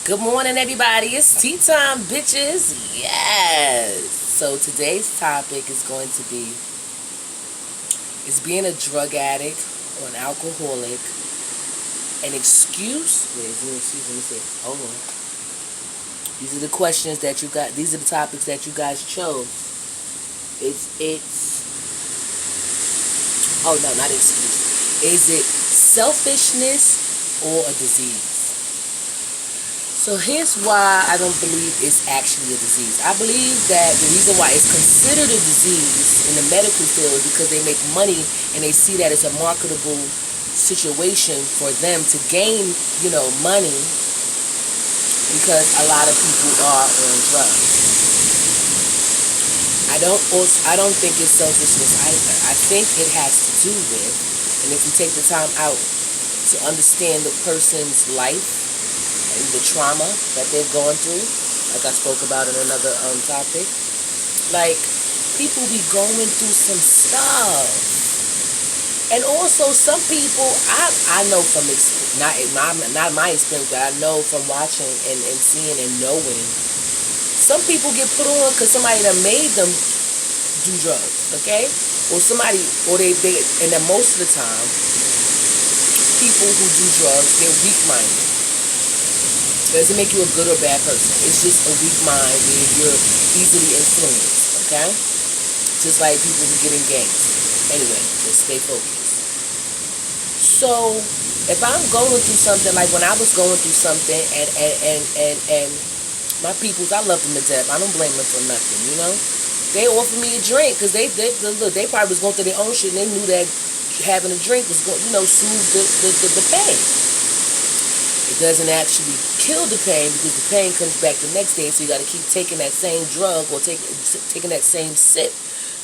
Good morning, everybody. It's tea time, bitches. Yes. So today's topic is going to be is being a drug addict or an alcoholic an excuse? Wait, let me see. Hold on. These are the questions that you got. These are the topics that you guys chose. It's. Oh no, not excuse. Is it selfishness or a disease? So here's why I don't believe it's actually a disease. I believe that the reason why it's considered a disease in the medical field is because they make money and they see that it's a marketable situation for them to gain, money because a lot of people are on drugs. I don't think it's selfishness either. I think it has to do with, and if you take the time out to understand the person's life and the trauma that they've gone through, like I spoke about in another topic. Like, people be going through some stuff. And also, some people, I know from, not my experience, but I know from watching and seeing and knowing, some people get put on because somebody that made them do drugs, okay? Or they, and then most of the time, people who do drugs, they're weak-minded. Doesn't make you a good or bad person. It's just a weak mind where you're easily influenced, okay? Just like people who get in gangs. Anyway, just stay focused. So, if I'm going through something, like when I was going through something, and my peoples, I love them to death. I don't blame them for nothing. They offered me a drink because they probably was going through their own shit and they knew that having a drink was going, soothe the pain. It doesn't actually kill the pain because the pain comes back the next day, so you got to keep taking that same drug or taking that same sip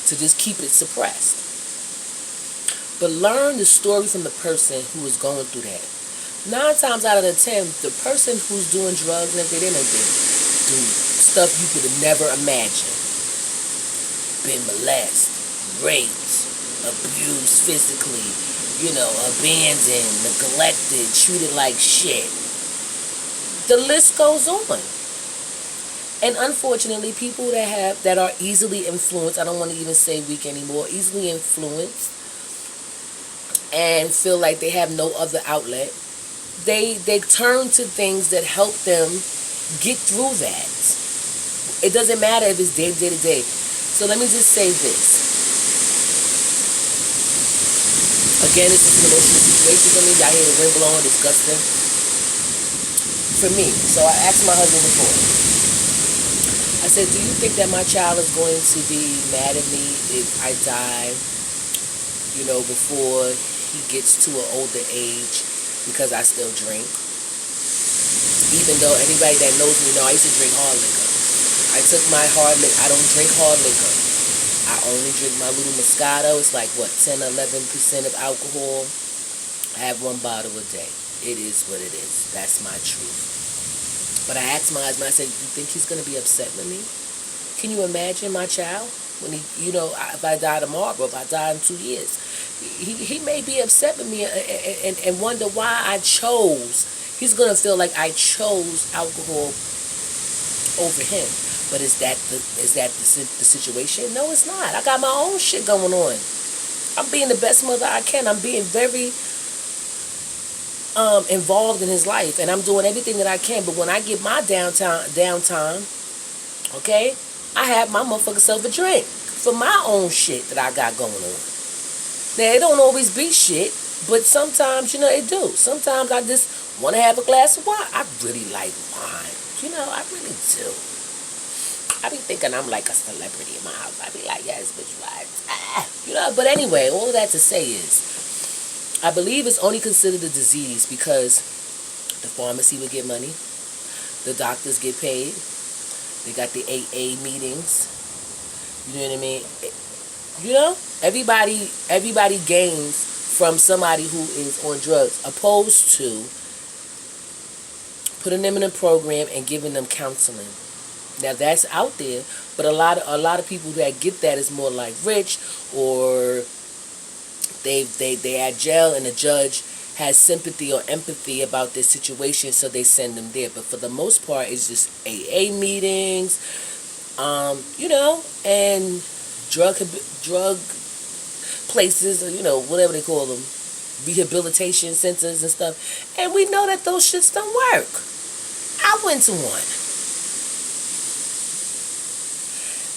to just keep it suppressed. But learn the story from the person who is going through that. 9 times out of the 10, the person who's doing drugs and everything, they don't do stuff you could have never imagined. Been molested, raped, abused physically, abandoned, neglected, treated like shit. The list goes on. And unfortunately, people that are easily influenced, I don't want to even say weak anymore, easily influenced and feel like they have no other outlet, they turn to things that help them get through that. It doesn't matter if it's day to day. So let me just say this. Again, it's just an emotional situation for me. Y'all hear the wind blowing, disgusting. For me. So I asked my husband before. I said, do you think that my child is going to be mad at me if I die, before he gets to an older age because I still drink? Even though anybody that knows me know I used to drink hard liquor. I took my hard liquor. I don't drink hard liquor. I only drink my little Moscato. It's like, 10, 11% of alcohol. I have 1 bottle a day. It is what it is. That's my truth. But I asked my husband, I said, you think he's going to be upset with me? Can you imagine my child? When he, if I die tomorrow, or if I die in 2 years, he may be upset with me and wonder why I chose. He's going to feel like I chose alcohol over him. But is that the situation? No, it's not. I got my own shit going on. I'm being the best mother I can. I'm being very involved in his life, and I'm doing everything that I can. But when I get my downtime, okay, I have my motherfucking self a drink for my own shit that I got going on. Now, it don't always be shit, but sometimes, it do. Sometimes I just want to have a glass of wine. I really like wine. I really do. I be thinking I'm like a celebrity in my house. I be like, yes, bitch, what? But anyway, all of that to say is, I believe it's only considered a disease because the pharmacy would get money, the doctors get paid, they got the AA meetings. You know what I mean? Everybody gains from somebody who is on drugs, opposed to putting them in a program and giving them counseling. Now that's out there, but a lot of people that get that is more like rich, or they at jail and the judge has sympathy or empathy about this situation, so they send them there. But for the most part, it's just AA meetings, and drug places, or whatever they call them, rehabilitation centers and stuff. And we know that those shits don't work. I went to one.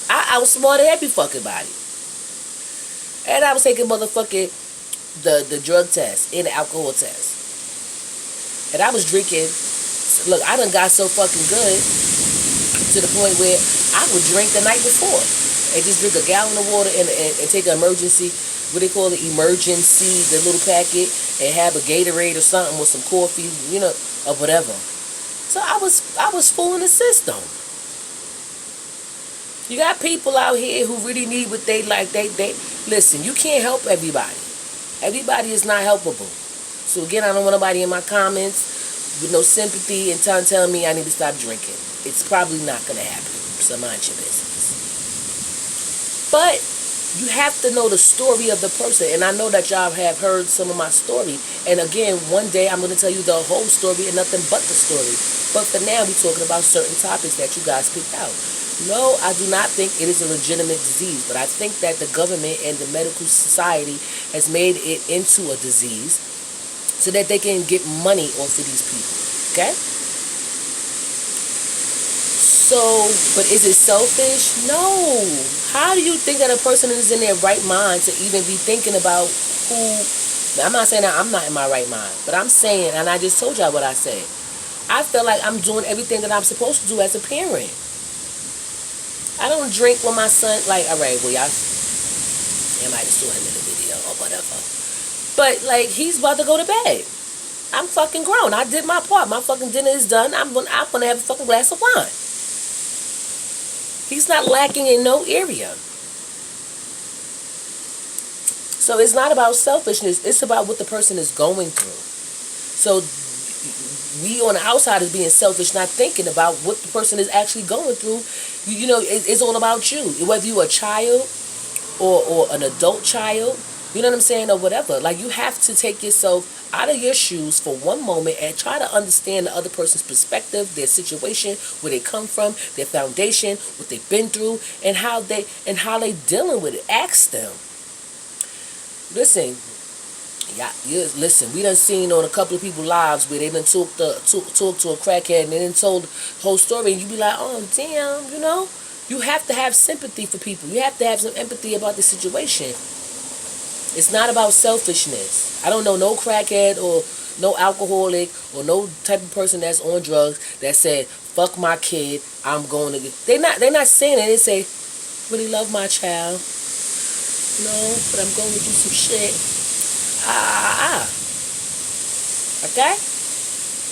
I outsmarted every fucking body. And I was taking motherfucking the drug test and the alcohol test. And I was drinking. Look, I done got so fucking good to the point where I would drink the night before and just drink a gallon of water and take an emergency, what they call it, emergency, the little packet, and have a Gatorade or something with some coffee, or whatever. So I was fooling the system. You got people out here who really need what they like. They listen, you can't help everybody. Everybody is not helpable. So again, I don't want nobody in my comments with no sympathy and telling me I need to stop drinking. It's probably not going to happen. So mind your business. But you have to know the story of the person. And I know that y'all have heard some of my story. And again, one day I'm going to tell you the whole story and nothing but the story. But for now, we're talking about certain topics that you guys picked out. No, I do not think it is a legitimate disease, but I think that the government and the medical society has made it into a disease so that they can get money off of these people, okay? So, but is it selfish? No. How do you think that a person is in their right mind to even be thinking about who... I'm not saying that I'm not in my right mind, but I'm saying, and I just told y'all what I said, I feel like I'm doing everything that I'm supposed to do as a parent. I don't drink when my son, like, all right, well, I might have saw him in the video or whatever. But, like, he's about to go to bed. I'm fucking grown. I did my part. My fucking dinner is done. I'm gonna have a fucking glass of wine. He's not lacking in no area. So it's not about selfishness. It's about what the person is going through. So we on the outside is being selfish, not thinking about what the person is actually going through. It's all about you. Whether you're a child or an adult child, you know what I'm saying, or whatever. Like, you have to take yourself out of your shoes for one moment and try to understand the other person's perspective, their situation, where they come from, their foundation, what they've been through, and how they dealing with it. Ask them. Listen. Yeah, listen, we done seen on a couple of people's lives where they done talked to a crackhead and they done told the whole story, and you be like, oh, damn, You have to have sympathy for people. You have to have some empathy about the situation. It's not about selfishness. I don't know no crackhead or no alcoholic or no type of person that's on drugs that said, fuck my kid, I'm going to get... They're not saying it. They say, really love my child. No, but I'm going to do some shit. Okay?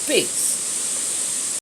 Peace.